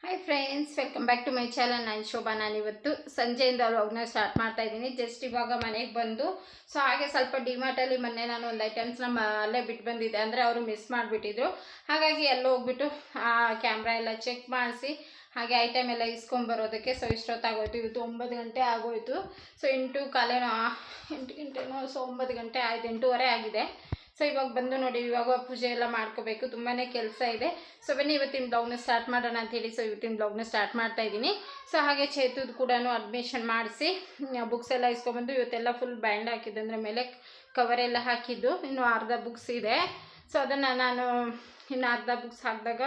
Hi friends, welcome back to my channel. ನಾನು ಶೋಭಾ. ನಾನಿವತ್ತು ಸಂಜೆಯಿಂದ ವ್ಲಾಗ್ನ ಸ್ಟಾರ್ಟ್ ಮಾಡ್ತಾ ಇದ್ದೀನಿ. ಜಸ್ಟ್ ಇವಾಗ ಮನೆಗೆ ಬಂದು ಸೊ ಹಾಗೆ ಸ್ವಲ್ಪ ಡಿಮಾರ್ಟಲ್ಲಿ ಮೊನ್ನೆ ನಾನು ಒಂದು ಐಟಮ್ಸ್ನ ಅಲ್ಲೇ ಬಿಟ್ಟು ಬಂದಿದ್ದೆ. ಅಂದರೆ ಅವರು ಮಿಸ್ ಮಾಡಿಬಿಟ್ಟಿದ್ರು. ಹಾಗಾಗಿ ಎಲ್ಲ ಹೋಗ್ಬಿಟ್ಟು ಆ ಕ್ಯಾಮ್ರಾ ಎಲ್ಲ ಚೆಕ್ ಮಾಡಿಸಿ ಹಾಗೆ ಐಟಮ್ ಎಲ್ಲ ಇಸ್ಕೊಂಬರೋದಕ್ಕೆ ಸೊ ಇಷ್ಟೊತ್ತಾಗೋಯ್ತು. ಇವತ್ತು 9 ಗಂಟೆ ಆಗೋಯ್ತು. ಸೊ 8 ಕಾಲೇನೋ 8 ಗಂಟೆನೋ ಸೊ 9 ಗಂಟೆ ಆಯಿತು, 8:15 ಆಗಿದೆ. ಸೊ ಇವಾಗ ಬಂದು ನೋಡಿ, ಇವಾಗ ಪೂಜೆ ಎಲ್ಲ ಮಾಡ್ಕೋಬೇಕು, ತುಂಬಾ ಕೆಲಸ ಇದೆ. ಸೊ ಬನ್ನಿ ಇವತ್ತಿನ ಬ್ಲಾಗ್ನ ಸ್ಟಾರ್ಟ್ ಮಾಡೋಣ ಅಂತೇಳಿ ಸೊ ಇವತ್ತಿನ ಬ್ಲಾಗ್ನ ಸ್ಟಾರ್ಟ್ ಮಾಡ್ತಾ ಇದ್ದೀನಿ. ಸೊ ಹಾಗೆ ಚೇತುದು ಕೂಡ ಅಡ್ಮಿಷನ್ ಮಾಡಿಸಿ ಬುಕ್ಸ್ ಎಲ್ಲ ಇಸ್ಕೊಬಂದು ಇವತ್ತೆಲ್ಲ ಫುಲ್ ಬ್ಯಾಂಡ್ ಹಾಕಿದ್ದು, ಅಂದರೆ ಮೇಲೆ ಕವರ್ ಎಲ್ಲ ಹಾಕಿದ್ದು. ಇನ್ನು ಅರ್ಧ ಬುಕ್ಸ್ ಇದೆ. ಸೊ ಅದನ್ನು ನಾನು ಇನ್ನು ಅರ್ಧ ಬುಕ್ಸ್ ಹಾಕಿದಾಗ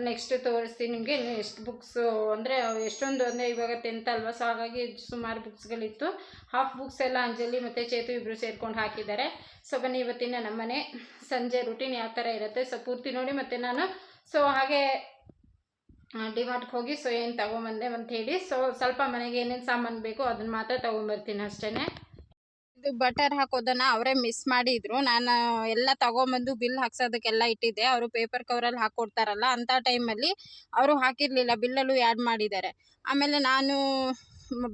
ನೆಕ್ಸ್ಟ್ ತೋರಿಸ್ತೀನಿ ನಿಮಗೆ. ಎಷ್ಟು ಬುಕ್ಸು ಅಂದರೆ ಎಷ್ಟೊಂದು, ಅಂದರೆ ಇವಾಗ 10th ಅಲ್ವಾ, ಸೊ ಹಾಗಾಗಿ ಸುಮಾರು ಬುಕ್ಸ್ಗಳಿತ್ತು. ಹಾಫ್ ಬುಕ್ಸ್ ಎಲ್ಲ ಅಂಜಲಿ ಮತ್ತು ಚೇತು ಇಬ್ಬರು ಸೇರ್ಕೊಂಡು ಹಾಕಿದ್ದಾರೆ. ಸೊ ಬನ್ನಿ ಇವತ್ತಿನ ನಮ್ಮನೆ ಸಂಜೆ ರೂಟೀನ್ ಯಾವ ಥರ ಇರುತ್ತೆ ಸೊ ಪೂರ್ತಿ ನೋಡಿ. ಮತ್ತು ನಾನು ಸೊ ಹಾಗೆ ಡಿಮಾರ್ಟ್ಗೆ ಹೋಗಿ ಸೊ ಏನು ತೊಗೊಂಬಂದೆ ಅಂತ ಹೇಳಿ, ಸೊ ಸ್ವಲ್ಪ ಮನೆಗೆ ಏನೇನು ಸಾಮಾನು ಬೇಕು ಅದನ್ನು ಮಾತ್ರ ತೊಗೊಂಬರ್ತೀನಿ ಅಷ್ಟೇ. ಇದು ಬಟರ್ ಹಾಕೋದನ್ನು ಅವರೇ ಮಿಸ್ ಮಾಡಿದ್ರು. ನಾನು ಎಲ್ಲ ತೊಗೊಂಬಂದು ಬಿಲ್ ಹಾಕ್ಸೋದಕ್ಕೆಲ್ಲ ಇಟ್ಟಿದ್ದೆ. ಅವರು ಪೇಪರ್ ಕವರಲ್ಲಿ ಹಾಕ್ಕೊಡ್ತಾರಲ್ಲ, ಅಂಥ ಟೈಮಲ್ಲಿ ಅವರು ಹಾಕಿರಲಿಲ್ಲ, ಬಿಲ್ಲಲ್ಲೂ ಆ್ಯಡ್ ಮಾಡಿದ್ದಾರೆ. ಆಮೇಲೆ ನಾನು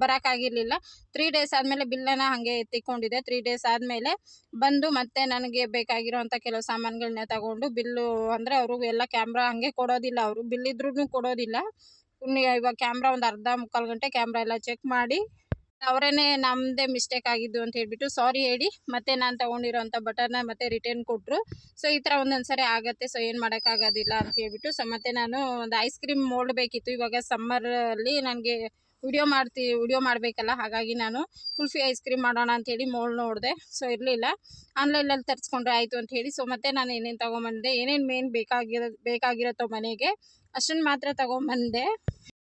ಬರೋಕ್ಕಾಗಿರಲಿಲ್ಲ. 3 ಡೇಸ್ ಆದಮೇಲೆ ಬಿಲ್ಲನ್ನು ಹಾಗೆ ಎತ್ತಿಕೊಂಡಿದ್ದೆ. 3 ಡೇಸ್ ಆದಮೇಲೆ ಬಂದು ಮತ್ತೆ ನನಗೆ ಬೇಕಾಗಿರೋವಂಥ ಕೆಲವು ಸಾಮಾನುಗಳನ್ನ ತಗೊಂಡು ಬಿಲ್ಲು, ಅಂದರೆ ಅವರು ಎಲ್ಲ ಕ್ಯಾಮ್ರಾ ಹಾಗೆ ಕೊಡೋದಿಲ್ಲ, ಅವರು ಬಿಲ್ ಇದ್ರೂ ಕೊಡೋದಿಲ್ಲ. ಇವಾಗ ಕ್ಯಾಮ್ರಾ ಒಂದು ಅರ್ಧ ಮುಕ್ಕಾಲು ಗಂಟೆ ಕ್ಯಾಮ್ರಾ ಎಲ್ಲ ಚೆಕ್ ಮಾಡಿ ಅವರೇನೆ ನಮ್ಮದೇ ಮಿಸ್ಟೇಕ್ ಆಗಿದ್ದು ಅಂತ ಹೇಳ್ಬಿಟ್ಟು ಸಾರಿ ಹೇಳಿ ಮತ್ತೆ ನಾನು ತೊಗೊಂಡಿರೋಂಥ ಬಟರ್ನ ಮತ್ತೆ ರಿಟರ್ನ್ ಕೊಟ್ಟರು. ಸೊ ಈ ಥರ ಒಂದೊಂದು ಸರಿ ಆಗುತ್ತೆ. ಸೊ ಏನು ಮಾಡೋಕ್ಕಾಗೋದಿಲ್ಲ ಅಂತ ಹೇಳ್ಬಿಟ್ಟು ಸೊ ಮತ್ತೆ ನಾನು ಒಂದು ಐಸ್ ಕ್ರೀಮ್ ಮೋಲ್ಡ್ ಬೇಕಿತ್ತು. ಇವಾಗ ಸಮ್ಮರಲ್ಲಿ ನನಗೆ ವಿಡಿಯೋ ಮಾಡಬೇಕಲ್ಲ, ಹಾಗಾಗಿ ನಾನು ಕುಲ್ಫಿ ಐಸ್ ಕ್ರೀಮ್ ಮಾಡೋಣ ಅಂಥೇಳಿ ಮೋಲ್ಡ್ ನೋಡಿದೆ. ಸೊ ಇರಲಿಲ್ಲ, ಆನ್ಲೈನಲ್ಲಿ ತರಿಸ್ಕೊಂಡ್ರೆ ಆಯಿತು ಅಂತ ಹೇಳಿ ಸೊ ಮತ್ತೆ ನಾನು ಏನೇನು ತೊಗೊಂಬಂದೆ, ಏನೇನು ಮೇನ್ ಬೇಕಾಗಿರುತ್ತೋ ಮನೆಗೆ ಅಷ್ಟನ್ನು ಮಾತ್ರ ತೊಗೊಂಬಂದೆ.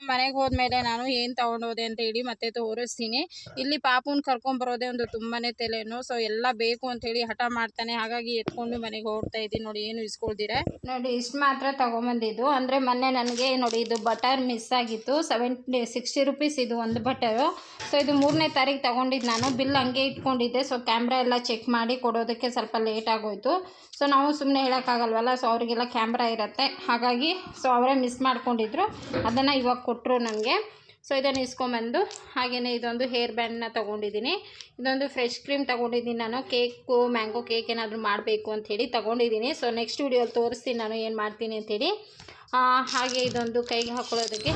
ಮನೆಗೆ ಹೋದ್ಮೇಲೆ ನಾನು ಏನು ತೊಗೊಂಡೋದೆ ಅಂತ ಹೇಳಿ ಮತ್ತೆ ತೋರಿಸ್ತೀನಿ. ಇಲ್ಲಿ ಪಾಪುನ ಕರ್ಕೊಂಬರೋದೇ ಒಂದು ತುಂಬಾ ತಲೆನೋವು. ಸೊ ಎಲ್ಲ ಬೇಕು ಅಂಥೇಳಿ ಹಠ ಮಾಡ್ತಾನೆ, ಹಾಗಾಗಿ ಎತ್ಕೊಂಡು ಮನೆಗೆ ಹೋಗ್ತಾ ಇದ್ದೀನಿ. ನೋಡಿ, ಏನು ಇಸ್ಕೊಳ್ತೀರಾ ನೋಡಿ, ಇಷ್ಟು ಮಾತ್ರ ತೊಗೊಂಬಂದಿದ್ದು. ಅಂದರೆ ಮೊನ್ನೆ ನನಗೆ ನೋಡಿ ಇದು ಬಟರ್ ಮಿಸ್ ಆಗಿತ್ತು. 60 ರುಪೀಸ್ ಇದು ಒಂದು ಬಟರು. ಸೊ ಇದು 3ನೇ ತಾರೀಕು ತೊಗೊಂಡಿದ್ದು ನಾನು. ಬಿಲ್ ಹಂಗೆ ಇಟ್ಕೊಂಡಿದ್ದೆ. ಸೊ ಕ್ಯಾಮ್ರಾ ಎಲ್ಲ ಚೆಕ್ ಮಾಡಿ ಕೊಡೋದಕ್ಕೆ ಸ್ವಲ್ಪ ಲೇಟ್ ಆಗೋಯಿತು. ಸೊ ನಾವು ಸುಮ್ಮನೆ ಹೇಳೋಕ್ಕಾಗಲ್ವಲ್ಲ, ಸೊ ಅವರಿಗೆಲ್ಲ ಕ್ಯಾಮ್ರಾ ಇರುತ್ತೆ, ಹಾಗಾಗಿ ಸೊ ಅವರೇ ಮಿಸ್ ಮಾಡ್ಕೊಂಡಿದ್ರು. ಅದನ್ನು ಇವಾಗ ಕೊಟ್ಟರು ನನಗೆ. ಸೊ ಇದನ್ನು ಇಸ್ಕೊಂಬಂದು ಹಾಗೆಯೇ ಇದೊಂದು ಹೇರ್ ಬ್ಯಾಂಡ್ನ ತೊಗೊಂಡಿದ್ದೀನಿ. ಇದೊಂದು ಫ್ರೆಶ್ ಕ್ರೀಮ್ ತೊಗೊಂಡಿದ್ದೀನಿ ನಾನು. ಕೇಕು, ಮ್ಯಾಂಗೋ ಕೇಕ್ ಏನಾದರೂ ಮಾಡಬೇಕು ಅಂಥೇಳಿ ತೊಗೊಂಡಿದ್ದೀನಿ. ಸೊ ನೆಕ್ಸ್ಟ್ ವೀಡಿಯೋಲ್ಲಿ ತೋರಿಸ್ತೀನಿ ನಾನು ಏನು ಮಾಡ್ತೀನಿ ಅಂಥೇಳಿ. ಹಾಗೆ ಇದೊಂದು ಕೈಗೆ ಹಾಕೊಳ್ಳೋದಕ್ಕೆ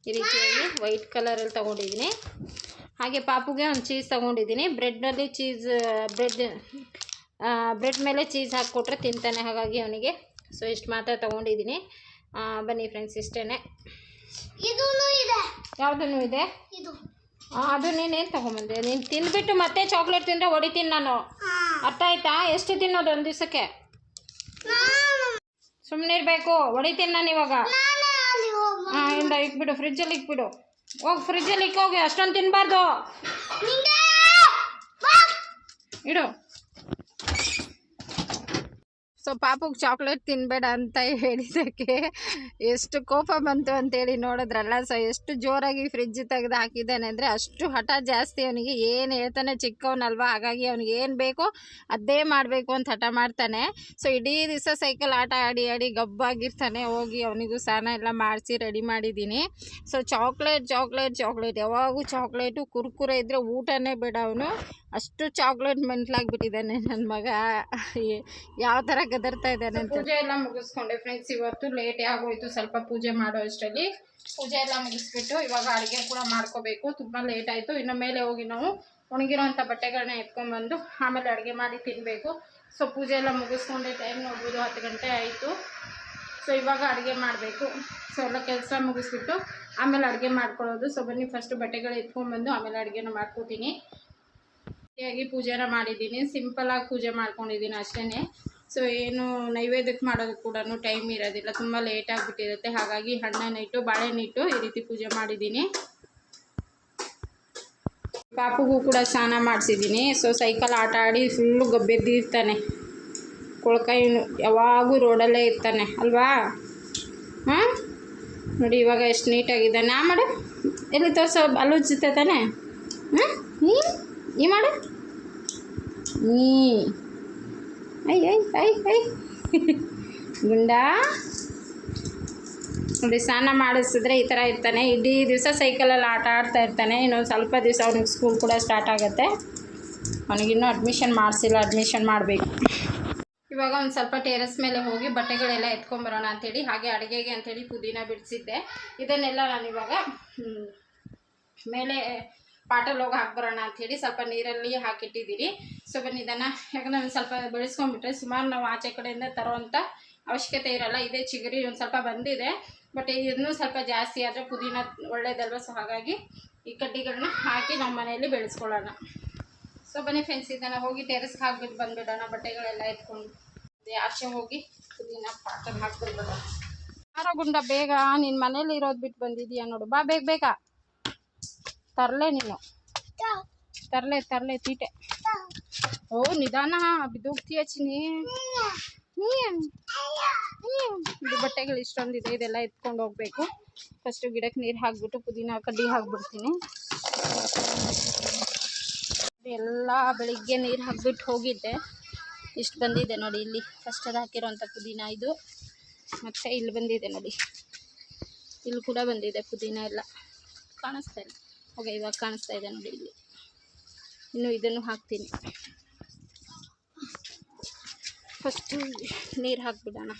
ಈ ರೀತಿಯಾಗಿ ವೈಟ್ ಕಲರಲ್ಲಿ ತೊಗೊಂಡಿದ್ದೀನಿ. ಹಾಗೆ ಪಾಪುಗೆ ಒಂದು ಚೀಸ್ ತೊಗೊಂಡಿದ್ದೀನಿ. ಬ್ರೆಡ್ನಲ್ಲಿ ಬ್ರೆಡ್ ಮೇಲೆ ಚೀಸ್ ಹಾಕಿಕೊಟ್ರೆ ತಿಂತಾನೆ, ಹಾಗಾಗಿ ಅವನಿಗೆ ಸೊ ಇಷ್ಟು ಮಾತ್ರ ತೊಗೊಂಡಿದ್ದೀನಿ. ಬನ್ನಿ ಫ್ರೆಂಡ್ಸ್, ಇಷ್ಟೇ. ಯಾವುದೂ ಇದೆ ಇದು. ಅದು ನೀನೇನು ತೊಗೊಂಬಂದೆ? ನೀನು ತಿಂದುಬಿಟ್ಟು ಮತ್ತೆ ಚಾಕ್ಲೇಟ್ ತಿಂದರೆ ಹೊಡಿತೀನಿ ನಾನು, ಅರ್ಥ ಆಯ್ತಾ? ಎಷ್ಟು ತಿನ್ನೋದು ಒಂದು ದಿವಸಕ್ಕೆ? ಸುಮ್ಮನೆ ಇರಬೇಕು, ಹೊಡಿತೀನಿ ನಾನು ಇವಾಗ. ಇಂದ ಇಕ್ಬಿಡು, ಫ್ರಿಜ್ಜಲ್ಲಿ ಇಕ್ಬಿಡು. ಹೋಗಿ ಫ್ರಿಜ್ಜಲ್ಲಿ ಇಕ್ಕೋಗಿ, ಅಷ್ಟೊಂದು ತಿನ್ನಬಾರ್ದು. ಇಡು. ಸೊ ಪಾಪುಗೆ ಚಾಕ್ಲೇಟ್ ತಿನ್ನಬೇಡ ಅಂತ ಹೇಳಿದ್ದಕ್ಕೆ ಎಷ್ಟು ಕೋಪ ಬಂತು ಅಂತೇಳಿ ನೋಡಿದ್ರಲ್ಲ. ಸೊ ಎಷ್ಟು ಜೋರಾಗಿ ಫ್ರಿಜ್ ತೆಗೆದು ಹಾಕಿದ್ದಾನೆ ಅಂದರೆ ಅಷ್ಟು ಹಠ ಜಾಸ್ತಿ ಅವನಿಗೆ. ಏನು ಹೇಳ್ತಾನೆ, ಚಿಕ್ಕವನಲ್ವ, ಹಾಗಾಗಿ ಅವ್ನಿಗೆ ಏನು ಬೇಕೋ ಅದೇ ಮಾಡಬೇಕು ಅಂತ ಹಠ ಮಾಡ್ತಾನೆ. ಸೊ ಇಡೀ ದಿವಸ ಸೈಕಲ್ ಆಟ ಆಡಿ ಆಡಿ ಗಬ್ಬಾಗಿರ್ತಾನೆ. ಹೋಗಿ ಅವನಿಗೂ ಸ್ನಾನ ಎಲ್ಲ ಮಾಡಿಸಿ ರೆಡಿ ಮಾಡಿದ್ದೀನಿ. ಸೊ ಚಾಕ್ಲೇಟ್ ಯಾವಾಗೂ ಚಾಕ್ಲೇಟು, ಕುರ್ಕುರೆ ಇದ್ದರೆ ಊಟನೇ ಬೇಡ ಅವನು. ಅಷ್ಟು ಚಾಕ್ಲೇಟ್ ಮೆಂಟ್ಲಾಗಿಬಿಟ್ಟಿದ್ದಾನೆ ನನ್ನ ಮಗ. ಯಾವ ಥರ ಗದರ್ತಾ ಇದ್ದಾನೆ ಅಂತ. ಪೂಜೆ ಎಲ್ಲ ಮುಗಿಸ್ಕೊಂಡೆ ಫ್ರೆಂಡ್ಸ್. ಇವತ್ತು ಲೇಟೇ ಆಗೋಯ್ತು ಸ್ವಲ್ಪ ಪೂಜೆ ಮಾಡೋ ಅಷ್ಟರಲ್ಲಿ. ಪೂಜೆ ಎಲ್ಲ ಮುಗಿಸ್ಬಿಟ್ಟು ಇವಾಗ ಅಡುಗೆ ಕೂಡ ಮಾಡ್ಕೋಬೇಕು. ತುಂಬ ಲೇಟ್ ಆಯಿತು. ಇನ್ನು ಮೇಲೆ ಹೋಗಿ ನಾವು ಒಣಗಿರೋಂಥ ಬಟ್ಟೆಗಳನ್ನ ಎತ್ಕೊಂಡ್ಬಂದು ಆಮೇಲೆ ಅಡುಗೆ ಮಾಡಿ ತಿನ್ನಬೇಕು. ಸೊ ಪೂಜೆ ಎಲ್ಲ ಮುಗಿಸ್ಕೊಂಡೆ. ಟೈಮ್ ನೋಡ್ಬೋದು 10 ಗಂಟೆ ಆಯಿತು. ಸೊ ಇವಾಗ ಅಡುಗೆ ಮಾಡಬೇಕು. ಸೊ ಎಲ್ಲ ಕೆಲಸ ಮುಗಿಸ್ಬಿಟ್ಟು ಆಮೇಲೆ ಅಡುಗೆ ಮಾಡ್ಕೊಳ್ಳೋದು. ಸೊ ಬನ್ನಿ ಫಸ್ಟು ಬಟ್ಟೆಗಳು ಎತ್ಕೊಂಡ್ಬಂದು ಆಮೇಲೆ ಅಡುಗೆನ ಮಾಡ್ಕೋತೀನಿ. ಪೂಜೆನ ಮಾಡಿದ್ದೀನಿ, ಸಿಂಪಲಾಗಿ ಪೂಜೆ ಮಾಡ್ಕೊಂಡಿದ್ದೀನಿ ಅಷ್ಟೇ. ಸೊ ಏನು ನೈವೇದ್ಯಕ್ಕೆ ಮಾಡೋದು ಕೂಡ ಟೈಮ್ ಇರೋದಿಲ್ಲ, ತುಂಬ ಲೇಟ್ ಆಗಿಬಿಟ್ಟಿರುತ್ತೆ. ಹಾಗಾಗಿ ಹಣ್ಣನ್ನಿಟ್ಟು ಬಾಳೆಹಣ್ಣಿಟ್ಟು ಈ ರೀತಿ ಪೂಜೆ ಮಾಡಿದ್ದೀನಿ. ಪಾಪುಗೂ ಕೂಡ ಸ್ನಾನ ಮಾಡಿಸಿದ್ದೀನಿ. ಸೊ ಸೈಕಲ್ ಆಟ ಆಡಿ ಫುಲ್ಲು ಗಬ್ಬೆದ್ದಿರ್ತಾನೆ. ಕೊಳಕಾಯಿ ಯಾವಾಗೂ ರೋಡಲ್ಲೇ ಇರ್ತಾನೆ ಅಲ್ವಾ? ನೋಡಿ ಇವಾಗ ಎಷ್ಟು ನೀಟಾಗಿದ್ದಾನೆ. ನಾ ಮಾಡು, ಎಲ್ಲಿ ತೋರಿಸೋ, ಅಲ್ಲೂ ಉಜ್ಜುತ್ತೆ ತಾನೆ. ಈ ಮಾಡು, ಐ ಐ ಐ ಐ ಗುಂಡ ನೋಡಿ, ಸ್ನಾನ ಮಾಡಿಸಿದ್ರೆ ಈ ಥರ ಇರ್ತಾನೆ. ಇಡೀ ದಿವಸ ಸೈಕಲಲ್ಲಿ ಆಟ ಆಡ್ತಾ ಇರ್ತಾನೆ. ಇನ್ನೊಂದು ಸ್ವಲ್ಪ ದಿವಸ ಅವ್ನಿಗೆ ಸ್ಕೂಲ್ ಕೂಡ ಸ್ಟಾರ್ಟ್ ಆಗುತ್ತೆ. ಅವನಿಗಿನ್ನೂ ಅಡ್ಮಿಷನ್ ಮಾಡಿಸಿಲ್ಲ, ಅಡ್ಮಿಷನ್ ಮಾಡಬೇಕು. ಇವಾಗ ಒಂದು ಸ್ವಲ್ಪ ಟೆರೆಸ್ ಮೇಲೆ ಹೋಗಿ ಬಟ್ಟೆಗಳೆಲ್ಲ ಎತ್ಕೊಂಬರೋಣ ಅಂಥೇಳಿ, ಹಾಗೆ ಅಡುಗೆಗೆ ಅಂಥೇಳಿ ಪುದೀನ ಬಿಡಿಸಿದ್ದೆ. ಇದನ್ನೆಲ್ಲ ನಾನು ಇವಾಗ ಮೇಲೆ ಪಾಟಲ್ಲಿ ಹೋಗಿ ಹಾಕ್ಬರೋಣ ಅಂಥೇಳಿ ಸ್ವಲ್ಪ ನೀರಲ್ಲಿ ಹಾಕಿಟ್ಟಿದ್ದೀನಿ. ಸೊ ಬನ್ನಿ ಇದನ್ನು, ಯಾಕಂದರೆ ಒಂದು ಸ್ವಲ್ಪ ಬೆಳೆಸ್ಕೊಂಡ್ಬಿಟ್ರೆ ಸುಮಾರು ನಾವು ಆಚೆ ಕಡೆಯಿಂದ ತರೋವಂಥ ಅವಶ್ಯಕತೆ ಇರೋಲ್ಲ. ಇದೇ ಚಿಗರಿ ಒಂದು ಸ್ವಲ್ಪ ಬಂದಿದೆ, ಬಟ್ ಇನ್ನೂ ಸ್ವಲ್ಪ ಜಾಸ್ತಿ ಆದರೆ ಪುದೀನ ಒಳ್ಳೇದಲ್ವ. ಸೊ ಹಾಗಾಗಿ ಈ ಕಡ್ಡಿಗಳನ್ನ ಹಾಕಿ ನಮ್ಮ ಮನೆಯಲ್ಲಿ ಬೆಳೆಸ್ಕೊಳ್ಳೋಣ. ಸೊ ಬನ್ನಿ ಫ್ರೆಂಡ್ಸ್, ಇದನ್ನು ಹೋಗಿ ಟೆರೆಸ್ಗೆ ಹಾಕ್ಬಿಟ್ಟು ಬಂದುಬಿಡೋಣ. ಬಟ್ಟೆಗಳೆಲ್ಲ ಎತ್ಕೊಂಡು ಆಚೆ ಹೋಗಿ ಪುದೀನ ಪಾಟಲ್ಲಿ ಹಾಕ್ಬಿಡ್ಬೇಡ. ಯಾರೋ ಗುಂಡ, ಬೇಗ ನಿನ್ನ ಮನೇಲಿ ಇರೋದು ಬಿಟ್ಟು ಬಂದಿದ್ದೀಯಾ ನೋಡು. ಬಾ ಬೇಗ ಬೇಗ ತರಲೆ ನೀನು, ತರಲೆ ತೀಟೆ. ಓ ನಿಧಾನ, ಬಿದ್ದೋಗ್ತೀಯ ಚಿನಿ. ಇದು ಬಟ್ಟೆಗಳು ಇಷ್ಟೊಂದಿದೆ, ಇದೆಲ್ಲ ಎತ್ಕೊಂಡು ಹೋಗ್ಬೇಕು. ಫಸ್ಟು ಗಿಡಕ್ಕೆ ನೀರು ಹಾಕ್ಬಿಟ್ಟು ಪುದೀನ ಕಡ್ಡಿ ಹಾಕ್ಬಿಡ್ತೀನಿ. ಎಲ್ಲ ಬೆಳಿಗ್ಗೆ ನೀರು ಹಾಕ್ಬಿಟ್ಟು ಹೋಗಿದ್ದೆ. ಇಷ್ಟು ಬಂದಿದೆ ನೋಡಿ, ಇಲ್ಲಿ ಫಸ್ಟ್ ಅದು ಹಾಕಿರೋಂಥ ಪುದೀನ ಇದು. ಮತ್ತು ಇಲ್ಲಿ ಬಂದಿದೆ ನೋಡಿ, ಇಲ್ಲಿ ಕೂಡ ಬಂದಿದೆ ಪುದೀನ ಎಲ್ಲ. ಕಾಣಿಸ್ತಾ ಇಲ್ಲ, ಓಕೆ ಇವಾಗ ಕಾಣಿಸ್ತಾ ಇದೆ ನೋಡಿ. ಇಲ್ಲಿ ಇನ್ನು ಇದನ್ನು ಹಾಕ್ತೀನಿ. ಫಸ್ಟು ನೀರು ಹಾಕ್ಬಿಡೋಣ.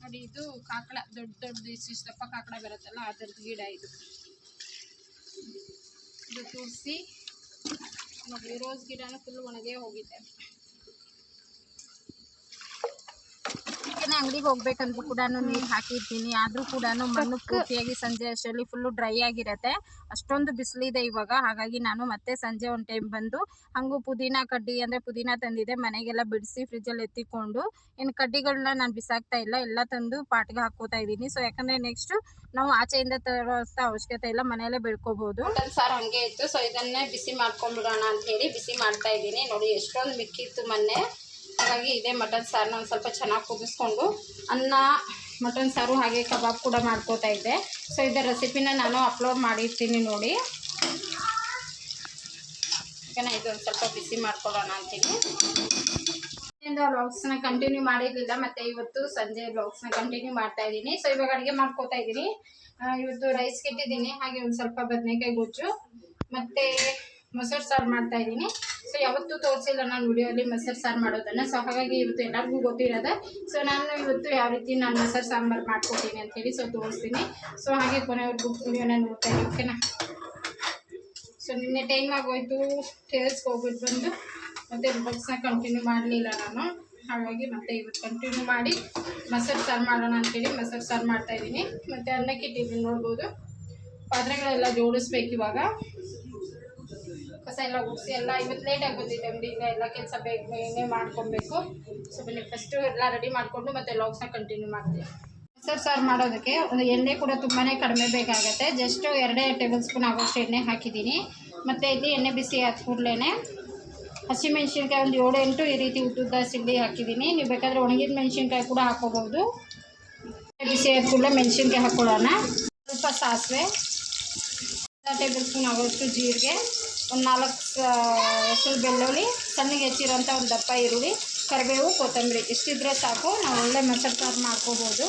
ನೋಡಿ, ಇದು ಕಾಕಡ, ದೊಡ್ಡ ಇಷ್ಟಪ್ಪ ಕಾಕಡ ಬರುತ್ತಲ್ಲ, ಅದರದ್ದು ಗಿಡ ಇದು. ಇದು ತುಳಸಿ ನೋಡಿ, ರೋಸ್ ಗಿಡನೂ ಫುಲ್ ಒಣಗೇ ಹೋಗಿದೆ. ಅಂಗಡಿಗೆ ಹೋಗ್ಬೇಕಂದ್ರೂ ಕೂಡ ನೀರು ಹಾಕಿರ್ತೀನಿ, ಆದರೂ ಕೂಡ ಮಣ್ಣು ಪೂರ್ತಿಯಾಗಿ ಸಂಜೆ ಅಷ್ಟರಲ್ಲಿ ಫುಲ್ಲು ಡ್ರೈ ಆಗಿರುತ್ತೆ. ಅಷ್ಟೊಂದು ಬಿಸಿಲಿದೆ ಇವಾಗ. ಹಾಗಾಗಿ ನಾನು ಮತ್ತೆ ಸಂಜೆ ಒಂದು ಟೈಮ್ ಬಂದು ಹಾಗೂ ಪುದೀನ ಕಡ್ಡಿ, ಅಂದರೆ ಪುದೀನ ತಂದಿದೆ, ಮನೆಗೆಲ್ಲ ಬಿಡಿಸಿ ಫ್ರಿಜ್ಜಲ್ಲಿ ಎತ್ತಿಕೊಂಡು, ಇನ್ನು ಕಡ್ಡಿಗಳನ್ನ ನಾನು ಬಿಸಾಕ್ತಾ ಇಲ್ಲ, ಎಲ್ಲ ತಂದು ಪಾಟ್ಗೆ ಹಾಕೋತಾ ಇದ್ದೀನಿ. ಸೊ ಯಾಕಂದರೆ ನೆಕ್ಸ್ಟು ನಾವು ಆಚೆಯಿಂದ ತರೋಷ್ಟು ಅವಶ್ಯಕತೆ ಇಲ್ಲ, ಮನೆಯಲ್ಲೇ ಬೆಳ್ಕೊಬೋದು. ಮಟನ್ ಸಾರು ಹಂಗೆ ಇತ್ತು, ಸೊ ಇದನ್ನೇ ಬಿಸಿ ಮಾಡ್ಕೊಂಡ್ಬಿಡೋಣ ಅಂಥೇಳಿ ಬಿಸಿ ಮಾಡ್ತಾ ಇದ್ದೀನಿ. ನೋಡಿ ಎಷ್ಟೊಂದು ಮಿಕ್ಕಿತ್ತು ಮೊನ್ನೆ. ಹಾಗಾಗಿ ಇದೇ ಮಟನ್ ಸಾರನ್ನ ಒಂದು ಸ್ವಲ್ಪ ಚೆನ್ನಾಗಿ ಕುದಿಸ್ಕೊಂಡು ಅನ್ನ, ಮಟನ್ ಸಾರು ಹಾಗೆ ಕಬಾಬ್ ಕೂಡ ಮಾಡ್ಕೋತಾ ಇದ್ದೆ. ಸೊ ಇದರ ರೆಸಿಪಿನ ನಾನು ಅಪ್ಲೋಡ್ ಮಾಡಿರ್ತೀನಿ ನೋಡಿ. ಓಕೆನಾ, ಇದೊಂದು ಸ್ವಲ್ಪ ಬಿಸಿ ಮಾಡ್ಕೊಳ್ಳೋಣ ಅಂತೀನಿ. ವ್ಲಾಗ್ಸ್ನ ಕಂಟಿನ್ಯೂ ಮಾಡಿರಲಿಲ್ಲ, ಮತ್ತು ಇವತ್ತು ಸಂಜೆ ವ್ಲಾಗ್ಸ್ನ ಕಂಟಿನ್ಯೂ ಮಾಡ್ತಾ ಇದ್ದೀನಿ. ಸೊ ಇವಾಗ ಅಡುಗೆ ಮಾಡ್ಕೋತಾ ಇದ್ದೀನಿ. ಇವತ್ತು ರೈಸ್ ಇಟ್ಟಿದ್ದೀನಿ, ಹಾಗೆ ಒಂದು ಸ್ವಲ್ಪ ಬದನೆಕಾಯಿ ಗೊಜ್ಜು ಮತ್ತು ಮೊಸರು ಸಾರು ಮಾಡ್ತಾ ಇದ್ದೀನಿ. ಸೊ ಯಾವತ್ತೂ ತೋರಿಸಿಲ್ಲ ನಾನು ವಿಡಿಯೋಲಿ ಮೊಸರು ಸಾರು ಮಾಡೋದನ್ನು. ಸೊ ಹಾಗಾಗಿ ಇವತ್ತು ಎಲ್ಲರಿಗೂ ಗೊತ್ತಿರೋದೆ. ಸೊ ನಾನು ಇವತ್ತು ಯಾವ ರೀತಿ ನಾನು ಮೊಸರು ಸಾಂಬಾರು ಮಾಡ್ಕೊತೀನಿ ಅಂಥೇಳಿ ಸೊ ತೋರಿಸ್ತೀನಿ. ಸೊ ಹಾಗೆ ಕೊನೆವರೆಗೂ ವಿಡಿಯೋನ ನೋಡ್ತಾ ಇದ್ದೀನಿ, ಓಕೆನಾ. ಸೊ ನಿನ್ನೆ ಟೈಮ್ ಆಗೋಯ್ತು, ಟೆರೆಸ್ಗೆ ಹೋಗ್ಬಿಟ್ಟು ಬಂದು ಮತ್ತು ಬ್ಲಾಗ್ಸ್ನ ಕಂಟಿನ್ಯೂ ಮಾಡಲಿಲ್ಲ ನಾನು. ಹಾಗಾಗಿ ಮತ್ತೆ ಇವತ್ತು ಕಂಟಿನ್ಯೂ ಮಾಡಿ ಮೊಸರು ಸಾರು ಮಾಡೋಣ ಅಂಥೇಳಿ ಮೊಸರು ಸಾರು ಮಾಡ್ತಾಯಿದ್ದೀನಿ. ಮತ್ತು ಅನ್ನಕ್ಕೆ ಇಟ್ಟಿದ್ದೀನಿ ನೋಡ್ಬೋದು. ಪಾತ್ರೆಗಳೆಲ್ಲ ಜೋಡಿಸ್ಬೇಕು ಇವಾಗ, ಕಸ ಎಲ್ಲ ಗುಡಿಸಿ ಎಲ್ಲ. ಇವತ್ತು ಲೇಟಾಗಿ ಬಂದಿದ್ದೆ ಅಂಗಡಿಯಿಂದ, ಎಲ್ಲ ಕೆಲಸ ಬೇಗನೆ ಮಾಡ್ಕೊಬೇಕು. ಸೊ ಬನ್ನಿ ಫಸ್ಟು ಎಲ್ಲ ರೆಡಿ ಮಾಡಿಕೊಂಡು ಮತ್ತೆ ವ್ಲಾಗ್ಸ್ನ ಕಂಟಿನ್ಯೂ ಮಾಡ್ತೀನಿ. ಮೊಸರು ಸಾರು ಮಾಡೋದಕ್ಕೆ ಒಂದು ಎಣ್ಣೆ ಕೂಡ ತುಂಬಾ ಕಡಿಮೆ ಬೇಕಾಗುತ್ತೆ. ಜಸ್ಟ್ 2 ಟೇಬಲ್ ಸ್ಪೂನ್ ಆಗೋಷ್ಟು ಎಣ್ಣೆ ಹಾಕಿದ್ದೀನಿ. ಮತ್ತು ಇಲ್ಲಿ ಎಣ್ಣೆ ಬಿಸಿ ಆದ ಕೂಡಲೇ ಹಸಿಮೆಣ್ಸಿನ್ಕಾಯಿ ಒಂದು 7-8 ಈ ರೀತಿ ಉದ್ದುದ್ದ ಸಿಡ್ಡಿ ಹಾಕಿದ್ದೀನಿ. ನೀವು ಬೇಕಾದರೆ ಒಣಗಿದ ಮೆಣಸಿನ್ಕಾಯಿ ಕೂಡ ಹಾಕ್ಕೋಬೋದು. ಬಿಸಿ ಆದ ಕೂಡಲೇ ಮೆಣಸಿನ್ಕಾಯಿ ಹಾಕ್ಕೊಳ್ಳೋಣ. ಸ್ವಲ್ಪ ಸಾಸಿವೆ, 1 ಟೇಬಲ್ ಸ್ಪೂನ್ ಆಗೋಷ್ಟು ಜೀರಿಗೆ, ಒಂದು 4 ಹೆಸರು ಬೆಳ್ಳುಳ್ಳಿ, ಸಣ್ಣಗೆ ಹೆಚ್ಚಿರೋಂಥ ಒಂದು ದಪ್ಪ ಈರುಳ್ಳಿ, ಕರಿಬೇವು, ಕೊತ್ತಂಬರಿ ಇಷ್ಟಿದ್ರೆ ಸಾಕು. ನಾವು ಒಳ್ಳೆ ಮೊಸರು ಸಾರು ಮಾಡ್ಕೋಬೋದು.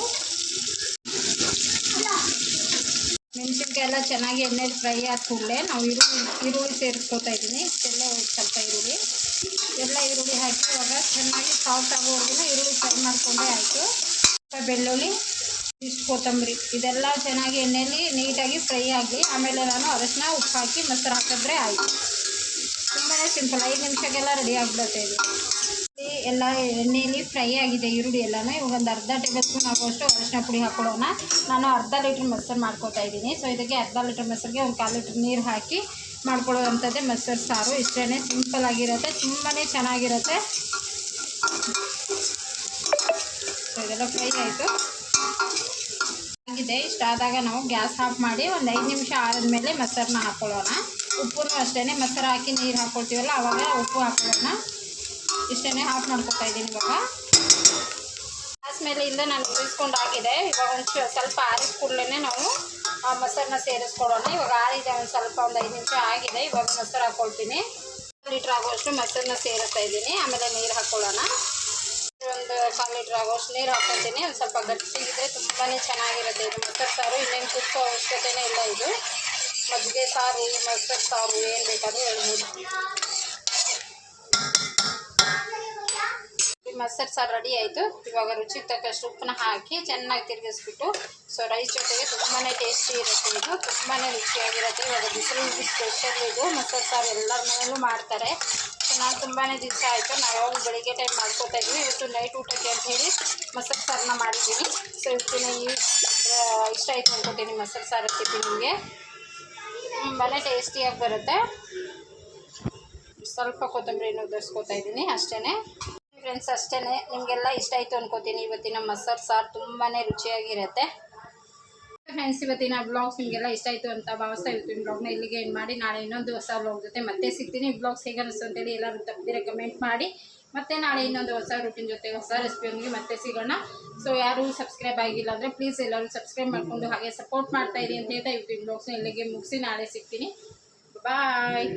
ಮೆಣಸಿನ್ಕಾಯಿ ಎಲ್ಲ ಚೆನ್ನಾಗಿ ಎಣ್ಣೆಲಿ ಫ್ರೈ ಆದ ಕೂಡಲೇ ನಾವು ಈರುಳ್ಳಿ ಸೇರಿಸ್ಕೊತಾ ಇದ್ದೀನಿ. ಇಷ್ಟೆಲ್ಲ ಸ್ವಲ್ಪ ಈರುಳ್ಳಿ ಹಾಕಿ ಇವಾಗ ಚೆನ್ನಾಗಿ ಸಾಫ್ಟ್ ಆಗೋವರೆಗೂ ಈರುಳ್ಳಿ ಫ್ರೈ ಮಾಡಿಕೊಂಡ್ರೆ ಆಯಿತು. ಬೆಳ್ಳುಳ್ಳಿ, ಇಷ್ಟು ಕೊತ್ತಂಬರಿ, ಇದೆಲ್ಲ ಚೆನ್ನಾಗಿ ಎಣ್ಣೆಯಲ್ಲಿ ನೀಟಾಗಿ ಫ್ರೈ ಆಗಲಿ. ಆಮೇಲೆ ನಾನು ಅರಶಿನ, ಉಪ್ಪು ಹಾಕಿ ಮೊಸರು ಹಾಕಿದ್ರೆ ಆಯಿತು. ತುಂಬಾ ಸಿಂಪಲ್, 5 ನಿಮಿಷಕ್ಕೆಲ್ಲ ರೆಡಿ ಆಗಿಬಿಡುತ್ತೆ ಇದು. ಎಲ್ಲ ಎಣ್ಣೆಯಲ್ಲಿ ಫ್ರೈ ಆಗಿದೆ ಈರುಳ್ಳಿ ಎಲ್ಲನೂ. ಇವಾಗ ಒಂದು ಅರ್ಧ ಟೇಬಲ್ ಸ್ಪೂನ್ ಆಗುವಷ್ಟು ಅರಶಿನ ಪುಡಿ ಹಾಕ್ಕೊಳ್ಳೋಣ. ನಾನು ಅರ್ಧ ಲೀಟ್ರ್ ಮೊಸರು ಮಾಡ್ಕೊತಾ ಇದ್ದೀನಿ. ಸೊ ಇದಕ್ಕೆ ಅರ್ಧ ಲೀಟ್ರ್ ಮೊಸರಿಗೆ ಒಂದು 1/4 ಲೀಟ್ರ್ ನೀರು ಹಾಕಿ ಮಾಡ್ಕೊಳ್ಳೋವಂಥದ್ದೇ ಮೊಸರು ಸಾರು. ಇಷ್ಟೇ ಸಿಂಪಲ್ ಆಗಿರುತ್ತೆ, ತುಂಬಾ ಚೆನ್ನಾಗಿರುತ್ತೆ. ಸೊ ಇದೆಲ್ಲ ಫ್ರೈ ಆಯಿತು ಆಗಿದೆ. ಇಷ್ಟ ಆದಾಗ ನಾವು ಗ್ಯಾಸ್ ಆಫ್ ಮಾಡಿ ಒಂದು 5 ನಿಮಿಷ ಆದಮೇಲೆ ಮೊಸರನ್ನ ಹಾಕ್ಕೊಳ್ಳೋಣ. ಉಪ್ಪು ಅಷ್ಟೇ, ಮೊಸರು ಹಾಕಿ ನೀರು ಹಾಕ್ಕೊಳ್ತೀವಲ್ಲ ಆವಾಗ ಉಪ್ಪು ಹಾಕ್ಕೊಳ್ಳೋಣ. ಇಷ್ಟೇ ಆಫ್ ಮಾಡ್ಕೊತಾ ಇದ್ದೀನಿ. ಇವಾಗ ಗ್ಯಾಸ್ ಮೇಲೆ ಇಲ್ಲ ನಾನು ಉಳಿಸ್ಕೊಂಡಾಗಿದೆ. ಇವಾಗ ಒಂದು ಸ್ವಲ್ಪ ಆರಿದ ಕೂಡಲೇ ನಾವು ಆ ಮೊಸರನ್ನ ಸೇರಿಸ್ಕೊಳ್ಳೋಣ. ಇವಾಗ ಆರಿದೆ, ಒಂದು ಸ್ವಲ್ಪ ಒಂದು 5 ನಿಮಿಷ ಆಗಿದೆ. ಇವಾಗ ಮೊಸರು ಹಾಕ್ಕೊಳ್ತೀನಿ. 1 ಲೀಟ್ರ್ ಆಗುವಷ್ಟು ಮೊಸರನ್ನ ಸೇರಿಸ್ತಾ ಇದ್ದೀನಿ. ಆಮೇಲೆ ನೀರು ಹಾಕ್ಕೊಳ್ಳೋಣ. ಒಂದು 1/4 ಲೀಟ್ರ್ ಆಗುವಷ್ಟು ನೀರು ಹಾಕ್ಕೊತೀನಿ. ಒಂದು ಸ್ವಲ್ಪ ಗಟ್ಟಿಗಿದ್ರೆ ತುಂಬಾ ಚೆನ್ನಾಗಿರುತ್ತೆ ಇದು ಮೊಸರು ಸಾರು. ಇನ್ನೇನು ಕುದಿಸೋ ಅವಶ್ಯಕತೆಯೇ ಇಲ್ಲ. ಇದು ಮಜ್ಜಿಗೆ ಸಾರು, ಮೊಸರು ಸಾರು ಏನು ಬೇಕಾದರೂ ಹೇಳ್ಬೋದು. ಮೊಸರು ಸಾರು ರೆಡಿ ಆಯಿತು. ಇವಾಗ ರುಚಿಗೆ ತಕ್ಕಷ್ಟು ಉಪ್ಪನ್ನ ಹಾಕಿ ಚೆನ್ನಾಗಿ ತಿರುಗಿಸ್ಬಿಟ್ಟು, ಸೊ ರೈಸ್ ಜೊತೆಗೆ ತುಂಬಾ ಟೇಸ್ಟಿ ಇರುತ್ತೆ. ಇದು ತುಂಬಾ ರುಚಿಯಾಗಿರುತ್ತೆ. ಇವಾಗ ಬಿಸಿಲು ಸ್ಪೆಷಲ್ ಇದು ಮೊಸರು ಸಾರು. ಎಲ್ಲರ ಮನೆಯಲ್ಲೂ ಮಾಡ್ತಾರೆ. ಸೊ ನಾನು ತುಂಬಾ ದಿವಸ ಆಯಿತು, ನಾವು ಯಾವಾಗ ಬೆಳಿಗ್ಗೆ ಟೈಮ್ ಮಾಡ್ಕೊತಾ ಇದ್ವಿ. ಇವತ್ತು ನೈಟ್ ಊಟಕ್ಕೆ ಅಂತ ಹೇಳಿ ಮೊಸರು ಸಾರನ್ನ ಮಾಡಿದ್ದೀನಿ. ಸೊ ಇವತ್ತಿನ ಇಷ್ಟ ಆಯಿತು ಅನ್ಕೋತೀನಿ ಮೊಸರು ಸಾರು ರೆಸಿಪಿ. ನಿಮಗೆ ತುಂಬಾ ಟೇಸ್ಟಿಯಾಗಿ ಬರುತ್ತೆ. ಸ್ವಲ್ಪ ಕೊತ್ತಂಬರಿನ ಉದುರಿಸ್ಕೊತಾ ಇದ್ದೀನಿ ಅಷ್ಟೇ ಫ್ರೆಂಡ್ಸ್. ಅಷ್ಟೇ, ನಿಮಗೆಲ್ಲ ಇಷ್ಟ ಆಯಿತು ಅನ್ಕೋತೀನಿ. ಇವತ್ತಿನ ಮೊಸರು ಸಾರು ತುಂಬಾ ರುಚಿಯಾಗಿರುತ್ತೆ ಫ್ರೆಂಡ್ಸ್. ಇವತ್ತಿನ ಬ್ಲಾಗ್ಸ್ ನಿಮಗೆಲ್ಲ ಇಷ್ಟ ಆಯಿತು ಅಂತ ಭಾವಿಸ್ತಾ ಇವತ್ತಿನ ಬ್ಲಾಗ್ನ ಇಲ್ಲಿಗೆ ಏನು ಮಾಡಿ, ನಾಳೆ ಇನ್ನೊಂದು ಹೊಸ ಬ್ಲಾಗ್ ಜೊತೆ ಮತ್ತೆ ಸಿಗ್ತೀನಿ. ಈ ಬ್ಲಾಗ್ಸ್ ಹೇಗೆ ಅನಿಸ್ತು ಅಂತೇಳಿ ಎಲ್ಲರೂ ತಪ್ಪದಿರ ಕಮೆಂಟ್ ಮಾಡಿ. ಮತ್ತೆ ನಾಳೆ ಇನ್ನೊಂದು ಹೊಸ ರೂಟಿನ್ ಜೊತೆ ಹೊಸ ರೆಸಿಪಿಯೊಂದಿಗೆ ಮತ್ತೆ ಸಿಗೋಣ. ಸೊ ಯಾರು ಸಬ್ಸ್ಕ್ರೈಬ್ ಆಗಿಲ್ಲ ಅಂದರೆ ಪ್ಲೀಸ್ ಎಲ್ಲರೂ ಸಬ್ಸ್ಕ್ರೈಬ್ ಮಾಡಿಕೊಂಡು ಹಾಗೆ ಸಪೋರ್ಟ್ ಮಾಡ್ತಾಯಿರಿ ಅಂತ ಹೇಳ್ತಾ ಇವತ್ತಿನ ಬ್ಲಾಗ್ಸ್ನ ಇಲ್ಲಿಗೆ ಮುಗಿಸಿ ನಾಳೆ ಸಿಗ್ತೀನಿ. ಬಾಯ್.